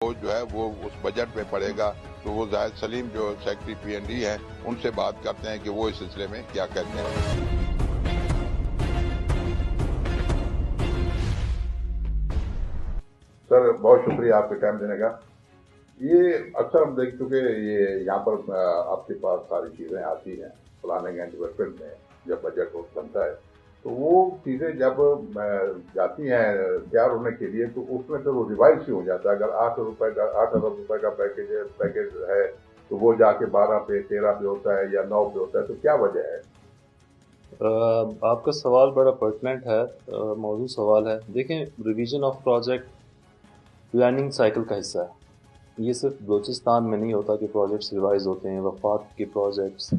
बोझ जो है वो उस बजट में पड़ेगा। तो वो जाहिद सलीम जो सेक्रेटरी PND हैं उनसे बात करते हैं कि वो इस सिलसिले में क्या कहते हैं। सर बहुत शुक्रिया आपके टाइम देने का। ये अक्सर हम देख चुके ये यहाँ पर आपके पास सारी चीज़ें आती हैं प्लानिंग एंड डेवलपमेंट में जब बजट बनता है तो वो चीज़ें जब जाती हैं तैयार होने के लिए तो उसमें फिर वो रिवाइज ही हो जाता है। अगर 8 अरब रुपए का पैकेज है तो वो जाके 12 पे 13 पे होता है या 9 पे होता है, तो क्या वजह है? आपका सवाल बड़ा पर्टिनेंट है, मौजूद सवाल है। देखें, revision of project planning cycle का हिस्सा है। ये सिर्फ बलूचिस्तान में नहीं होता कि प्रोजेक्ट्स रिवाइज होते हैं। वफाक के प्रोजेक्ट्स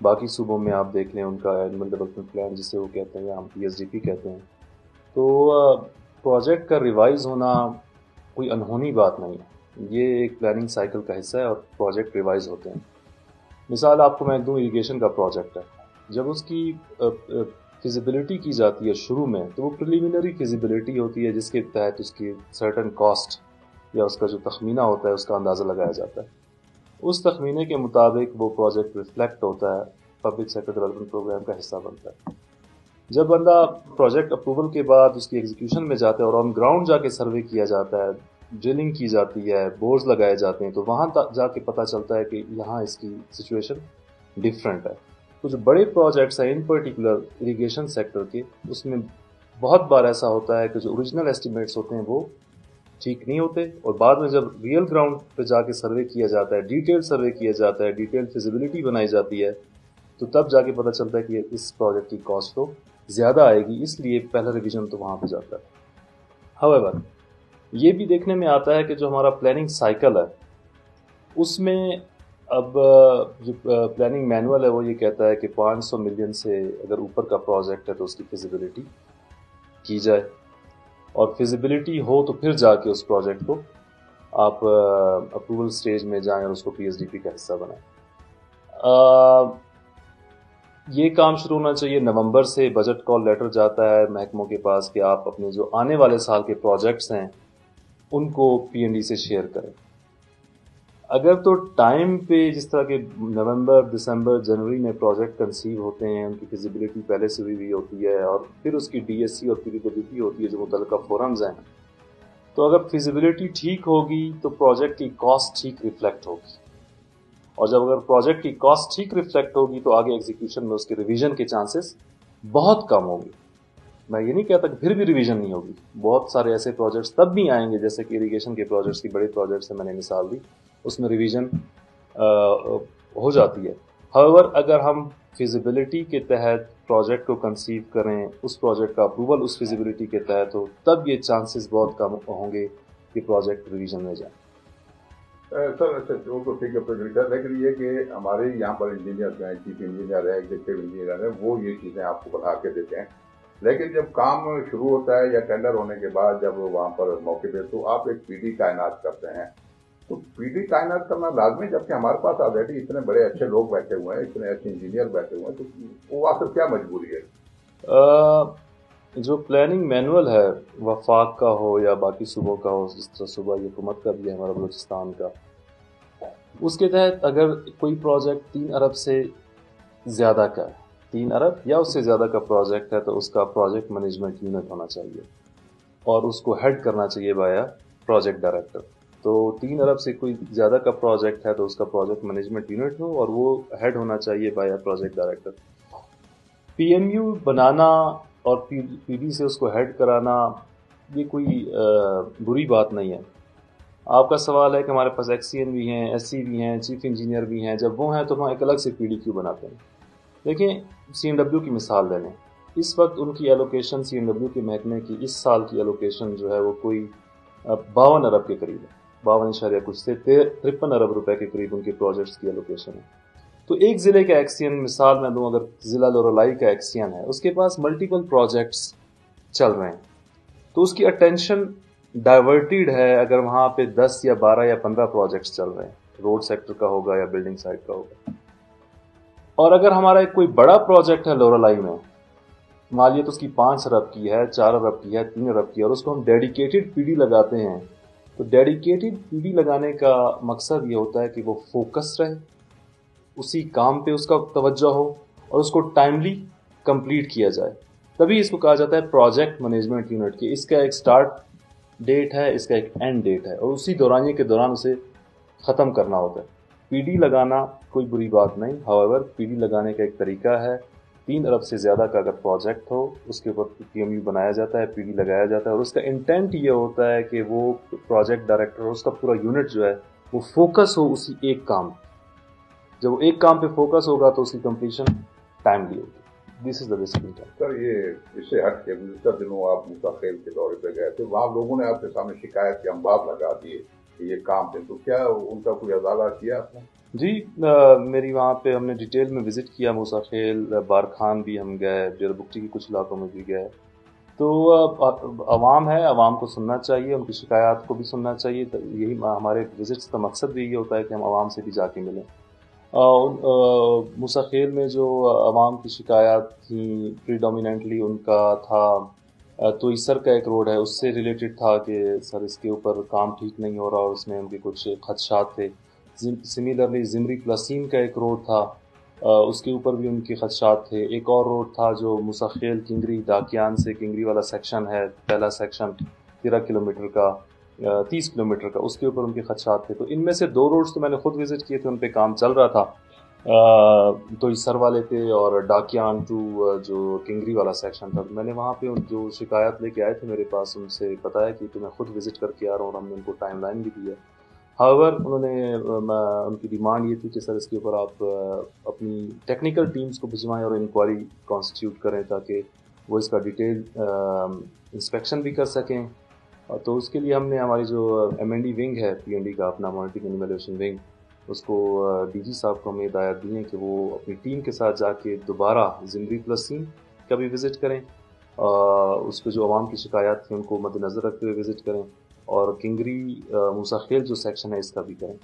बाकी सूबों में आप देख लें, उनका एनुअल डेवलपमेंट प्लान जिसे वो कहते हैं या हम PSDP कहते हैं, तो प्रोजेक्ट का रिवाइज होना कोई अनहोनी बात नहीं है। ये एक प्लानिंग साइकिल का हिस्सा है और प्रोजेक्ट रिवाइज होते हैं। मिसाल आपको मैं दूं, इरिगेशन का प्रोजेक्ट है। जब उसकी फिजिबिलिटी की जाती है शुरू में, तो वो प्रिलिमिनरी फिजिबिलिटी होती है जिसके तहत उसकी सर्टन कॉस्ट या उसका जो तखमीना होता है उसका अंदाज़ा लगाया जाता है। उस तखमीने के मुताबिक वो प्रोजेक्ट रिफ्लेक्ट होता है, पब्लिक सेक्टर डेवलपमेंट प्रोग्राम का हिस्सा बनता है। जब बंदा प्रोजेक्ट अप्रूवल के बाद उसकी एग्जीक्यूशन में जाता है और ऑन ग्राउंड जाके सर्वे किया जाता है, ड्रिलिंग की जाती है, बोर्स लगाए जाते हैं, तो वहाँ जाके पता चलता है कि यहाँ इसकी सिचुएशन डिफरेंट है। कुछ बड़े प्रोजेक्ट्स हैं इन पर्टिकुलर इरिगेशन सेक्टर के, उसमें बहुत बार ऐसा होता है कि जो ओरिजिनल एस्टिमेट्स होते हैं वो ठीक नहीं होते और बाद में जब रियल ग्राउंड पे जाके सर्वे किया जाता है, डिटेल सर्वे किया जाता है, डिटेल फिजिबिलिटी बनाई जाती है, तो तब जाके पता चलता है कि इस प्रोजेक्ट की कॉस्ट तो ज़्यादा आएगी, इसलिए पहला रिवीजन तो वहाँ पे जाता है। हाउएवर, ये भी देखने में आता है कि जो हमारा प्लानिंग साइकिल है उसमें अब जो प्लानिंग मैनुअल है वो ये कहता है कि 500 मिलियन से अगर ऊपर का प्रोजेक्ट है तो उसकी फिजिबिलिटी की जाए, और फिजिबिलिटी हो तो फिर जाके उस प्रोजेक्ट को आप अप्रूवल स्टेज में जाएं और उसको PSDP का हिस्सा बनाएं। ये काम शुरू होना चाहिए नवंबर से। बजट कॉल लेटर जाता है महकमों के पास कि आप अपने जो आने वाले साल के प्रोजेक्ट्स हैं उनको PND से शेयर करें। अगर तो टाइम पे जिस तरह के नवंबर, दिसंबर, जनवरी में प्रोजेक्ट कंसीव होते हैं, उनकी फिजिबिलिटी पहले से हुई होती है और फिर उसकी DSC और PWP होती है जो मुतल्लिका फोरम्स हैं, तो अगर फिजिबिलिटी ठीक होगी तो प्रोजेक्ट की कॉस्ट ठीक रिफ्लेक्ट होगी, और जब अगर प्रोजेक्ट की कॉस्ट ठीक रिफ्लेक्ट होगी तो आगे एग्जीक्यूशन में उसके रिवीजन के चांसेस बहुत कम होंगे। मैं ये नहीं कहता कि फिर भी रिवीजन नहीं होगी, बहुत सारे ऐसे प्रोजेक्ट्स तब भी आएंगे, जैसे कि इरिगेशन के प्रोजेक्ट्स की बड़े प्रोजेक्ट्स हैं, मैंने मिसाल दी, उसमें रिवीजन हो जाती है। हाउएवर, अगर हम फिजिबिलिटी के तहत प्रोजेक्ट को कंसीव करें, उस प्रोजेक्ट का अप्रूवल उस फिजिबिलिटी के तहत हो, तब ये चांसेस बहुत कम होंगे कि प्रोजेक्ट रिवीजन में जाए। सर अच्छा, वो तो ठीक है सर, लेकिन ये कि हमारे यहाँ पर इंजीनियर हैं, चीफ इंजीनियर है, एग्जीक्यूटिव इंजीनियर है, वो ये चीज़ें आपको बता के देते हैं, लेकिन जब काम शुरू होता है या टेंडर होने के बाद जब वहाँ पर मौके पे तो आप एक PD तैनात करते हैं, तो PD तैनात करना लाजमी, जबकि हमारे पास ऑलरेडी इतने बड़े अच्छे लोग बैठे हुए हैं, इतने अच्छे इंजीनियर बैठे हुए हैं, तो वो आखिर क्या मजबूरी है? जो प्लानिंग मैनुअल है, वफाक का हो या बाकी सूबों का हो, जिस तरह सूबा हुकूमत का भी है हमारा बलूचिस्तान का, उसके तहत अगर कोई प्रोजेक्ट 3 अरब से ज़्यादा का है, 3 अरब या उससे ज़्यादा का प्रोजेक्ट है, तो उसका प्रोजेक्ट मैनेजमेंट यूनिट होना चाहिए और उसको हेड करना चाहिए बाय प्रोजेक्ट डायरेक्टर। तो 3 अरब से कोई ज़्यादा का प्रोजेक्ट है तो उसका प्रोजेक्ट मैनेजमेंट यूनिट हो और वो हेड होना चाहिए बाय प्रोजेक्ट डायरेक्टर। PMU बनाना और PD से उसको हेड कराना ये कोई बुरी बात नहीं है। आपका सवाल है कि हमारे पास XCN भी हैं, SC भी हैं, चीफ इंजीनियर भी हैं, जब वो हैं तो हम एक अलग से PD क्यों बनाते हैं? देखिए, CNW की मिसाल ले लें। इस वक्त उनकी एलोकेशन CNW के महकमे की इस साल की एलोकेशन जो है वो कोई 52 अरब के करीब है, 52 कुछ से 53 अरब रुपए के करीब उनके प्रोजेक्ट्स की एलोकेशन है। तो एक ज़िले का XCN मिसाल मैं दूं, अगर ज़िला लोरलाई का XCN है, उसके पास मल्टीपल प्रोजेक्ट्स चल रहे हैं, तो उसकी अटेंशन डाइवर्टेड है अगर वहाँ पे 10 या 12 या 15 प्रोजेक्ट्स चल रहे हैं, रोड सेक्टर का होगा या बिल्डिंग साइट का होगा। और अगर हमारा एक कोई बड़ा प्रोजेक्ट है लोरलाई में, मालियत उसकी 5 अरब की है, 4 अरब की है, 3 अरब की है, और उसको हम डेडिकेटेड PD लगाते हैं تو ڈیڈیکیٹڈ پی ڈی لگانے کا مقصد یہ ہوتا ہے کہ وہ فوکس رہے، اسی کام پہ اس کا توجہ ہو اور اس کو ٹائملی کمپلیٹ کیا جائے. تبھی اس کو کہا جاتا ہے پروجیکٹ مینجمنٹ یونٹ کی. اس کا ایک سٹارٹ ڈیٹ ہے، اس کا ایک اینڈ ڈیٹ ہے، اور اسی دورانیے کے دوران اسے ختم کرنا ہوتا ہے. پی ڈی لگانا کوئی بری بات نہیں، ہاؤیور پی ڈی لگانے کا ایک طریقہ ہے. 3 ارب سے زیادہ کا اگر پروجیکٹ ہو اس کے اوپر پی ایم یو بنایا جاتا ہے، پی ڈی لگایا جاتا ہے، اور اس کا انٹینٹ یہ ہوتا ہے کہ وہ پروجیکٹ ڈائریکٹر اس کا پورا یونٹ جو ہے وہ فوکس ہو اسی ایک کام. جب وہ ایک کام پہ فوکس ہوگا تو اس کی کمپلیشن ٹائملی ہوگی. دس از دا بیسک انٹینٹ. سر یہ اس سے ہٹ کے گزشتہ دنوں آپ موسیٰ خیل کے دورے پہ گئے تھے، وہاں لوگوں نے آپ کے سامنے شکایت کے انبار لگا دیے کہ یہ کام تھے، تو کیا ان کا کوئی ازالہ کیا آپ نے؟ جی میری وہاں پہ ہم نے ڈیٹیل میں وزٹ کیا، موسیٰ خیل، بارکھان بھی ہم گئے، ڈیرہ بگٹی کے کچھ علاقوں میں بھی گئے. تو عوام ہے، عوام کو سننا چاہیے، ان کی شکایات کو بھی سننا چاہیے. یہی ہمارے وزٹس کا مقصد بھی یہ ہوتا ہے کہ ہم عوام سے بھی جا کے ملیں. موسیٰ خیل میں جو عوام کی شکایات تھیں پریڈومیننٹلی ان کا تھا تو سر کا ایک روڈ ہے، اس سے ریلیٹڈ تھا کہ سر اس کے اوپر کام ٹھیک نہیں ہو رہا اور اس میں ان کے کچھ خدشات تھے. سملرلی زمری پلاسین کا ایک روڈ تھا، اس کے اوپر بھی ان کے خدشات تھے. ایک اور روڈ تھا جو موسیٰ خیل کنگری ڈاکیان سے کنگری والا سیکشن ہے، پہلا سیکشن 13 کلومیٹر کا 30 کلومیٹر کا، اس کے اوپر ان کے خدشات تھے. تو ان میں سے 2 روڈز تو میں نے خود وزٹ کیے تھے، ان پہ کام چل رہا تھا. تو سر والے تھے اور ڈاکیان ٹو جو کنگری والا سیکشن تھا. میں نے وہاں پہ جو شکایات لے کے آئے تھے میرے پاس ان سے بتایا کہ تو میں خود وزٹ کر کے آ رہا ہوں، اور ہم نے ان کو ٹائم لائن بھی دی ہے. ہاؤیور انہوں نے ان کی ڈیمانڈ یہ تھی کہ سر اس کے اوپر آپ اپنی ٹیکنیکل ٹیمز کو بھجوائیں اور انکوائری کانسٹیٹیوٹ کریں تاکہ وہ اس کا ڈیٹیل انسپیکشن بھی کر سکیں. تو اس کے لیے ہم نے ہماری جو ایم این ڈی ونگ ہے پی این ڈی کا اپنا مانیٹرنگ اینڈ ایویلویشن ونگ، اس کو ڈی جی صاحب کو ہمیں ہدایت دی ہیں کہ وہ اپنی ٹیم کے ساتھ جا کے دوبارہ زمری پلاسین کا بھی وزٹ کریں، اس پہ جو عوام کی شکایات تھیں ان کو مد نظر رکھتے ہوئے وزٹ کریں، اور کنگری موسیٰ خیل جو سیکشن ہے اس کا بھی کریں.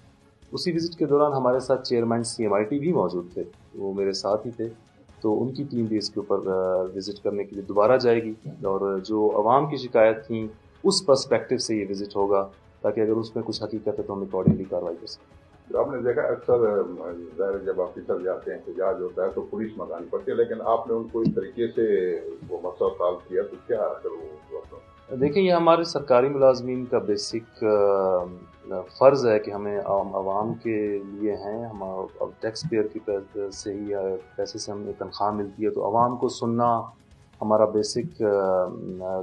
اسی وزٹ کے دوران ہمارے ساتھ chairman C M I T بھی موجود تھے، وہ میرے ساتھ ہی تھے. تو ان کی ٹیم بھی اس کے اوپر وزٹ کرنے کے لیے دوبارہ جائے گی، اور جو عوام کی شکایت تھیں اس پرسپیکٹو سے یہ وزٹ ہوگا تاکہ اگر اس میں کچھ حقیقت ہے تو ہم اکارڈنگلی کارروائی کر سکیں. آپ نے دیکھا اکثر جب آفیسر جاتے ہیں احتجاج ہوتا ہے تو پولیس منگانی پڑتی ہے، لیکن آپ نے ان کو اس طریقے سے وہ مسئلہ سالو کیا، تو کیا دیکھیں یہ ہمارے سرکاری ملازمین کا بیسک فرض ہے کہ ہمیں عوام کے لیے ہیں. ہم ٹیکس پیئر کی سے ہی پیسے سے ہمیں تنخواہ ملتی ہے، تو عوام کو سننا ہمارا بیسک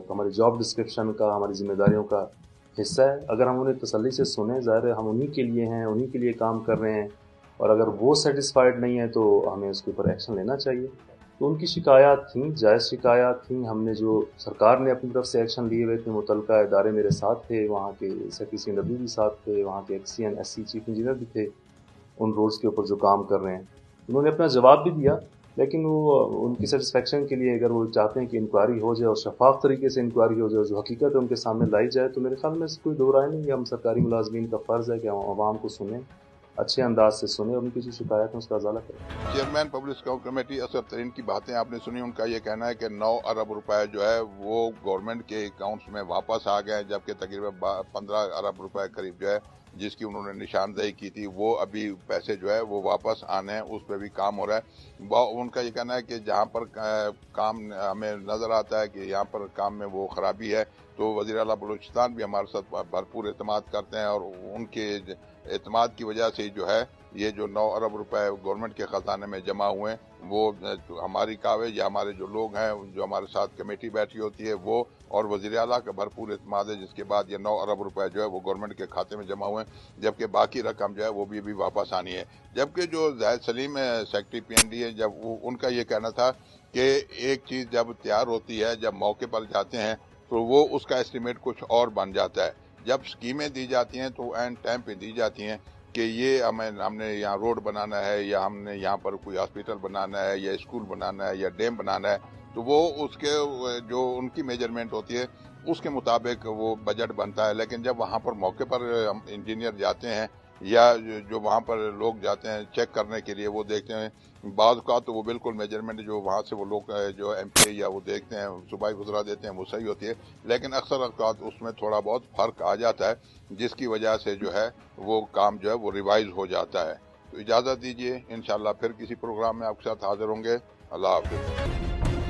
ہماری جاب ڈسکرپشن کا، ہماری ذمہ داریوں کا حصہ ہے. اگر ہم انہیں تسلی سے سنیں، ظاہر ہے ہم انہی کے لیے ہیں، انہی کے لیے کام کر رہے ہیں، اور اگر وہ سیٹسفائیڈ نہیں ہے تو ہمیں اس کے اوپر ایکشن لینا چاہیے. تو ان کی شکایات تھیں، جائز شکایات تھیں. ہم نے جو سرکار نے اپنی طرف سے ایکشن لیے ہوئے تھے، متعلقہ ادارے میرے ساتھ تھے، وہاں کے سیکریٹری ڈبلیو بھی ساتھ تھے، وہاں کے ex C N S C chief engineer بھی تھے ان روڈز کے اوپر جو کام کر رہے ہیں. انہوں نے اپنا جواب بھی دیا، لیکن وہ ان کی سیٹسفیکشن کے لیے اگر وہ چاہتے ہیں کہ انکوائری ہو جائے اور شفاف طریقے سے انکوائری ہو جائے اور جو حقیقت ہے ان کے سامنے لائی جائے، تو میرے خیال میں اس کوئی دو رائے نہیں ہے. ہم سرکاری ملازمین کا فرض ہے کہ ہم عوام کو سنیں، اچھے انداز سے سنیں، اور ان کی جو شکایت ہے اس کا ازالہ کریں. چیئرمین پبلک اسکاؤٹ کمیٹی اسد ترین کی باتیں آپ نے سنی. ان کا یہ کہنا ہے کہ 9 ارب روپے جو ہے وہ گورنمنٹ کے اکاؤنٹس میں واپس آ گئے، جبکہ تقریباً 15 ارب روپے قریب جو ہے جس کی انہوں نے نشاندہی کی تھی وہ ابھی پیسے جو ہے وہ واپس آنے ہیں، اس پہ بھی کام ہو رہا ہے. ان کا یہ کہنا ہے کہ جہاں پر کام ہمیں نظر آتا ہے کہ یہاں پر کام میں وہ خرابی ہے، تو وزیر اعلیٰ بلوچستان بھی ہمارے ساتھ بھرپور اعتماد کرتے ہیں، اور ان کے اعتماد کی وجہ سے جو ہے یہ جو 9 ارب روپے گورنمنٹ کے خزانے میں جمع ہوئے ہیں وہ ہماری کاوش یا ہمارے جو لوگ ہیں جو ہمارے ساتھ کمیٹی بیٹھی ہوتی ہے وہ اور وزیر اعلیٰ کا بھرپور اعتماد ہے، جس کے بعد یہ 9 ارب روپے جو ہے وہ گورنمنٹ کے کھاتے میں جمع ہوئے ہیں، جبکہ باقی رقم جو ہے وہ بھی واپس آنی ہے. جبکہ جو زاہد سلیم سیکرٹری پی این ڈی ہے، جب ان کا یہ کہنا تھا کہ ایک چیز جب تیار ہوتی ہے، جب موقع پر جاتے ہیں تو وہ اس کا ایسٹیمیٹ کچھ اور بن جاتا ہے. جب اسکیمیں دی جاتی ہیں تو اینڈ ٹائم پہ دی جاتی ہیں کہ یہ ہم نے یہاں روڈ بنانا ہے، یا ہم نے یہاں پر کوئی ہاسپٹل بنانا ہے، یا اسکول بنانا ہے، یا ڈیم بنانا ہے، تو وہ اس کے جو ان کی میجرمنٹ ہوتی ہے اس کے مطابق وہ بجٹ بنتا ہے. لیکن جب وہاں پر موقع پر انجینئر جاتے ہیں या जो वहाँ पर लोग जाते हैं चेक करने के लिए वो देखते हैं, बाज़ का तो वो बिल्कुल मेजरमेंट जो वहाँ से वो लोग जो MP या वो देखते हैं सूबाई वज़रा देते हैं वो सही होती है, लेकिन अक्सर औक़ात उसमें थोड़ा बहुत फ़र्क आ जाता है, जिसकी वजह से जो है वो काम जो है वो रिवाइज़ हो जाता है। तो इजाज़त दीजिए, इंशाअल्लाह फिर किसी प्रोग्राम में आपके साथ हाज़िर होंगे। अल्लाह हाफ़िज़।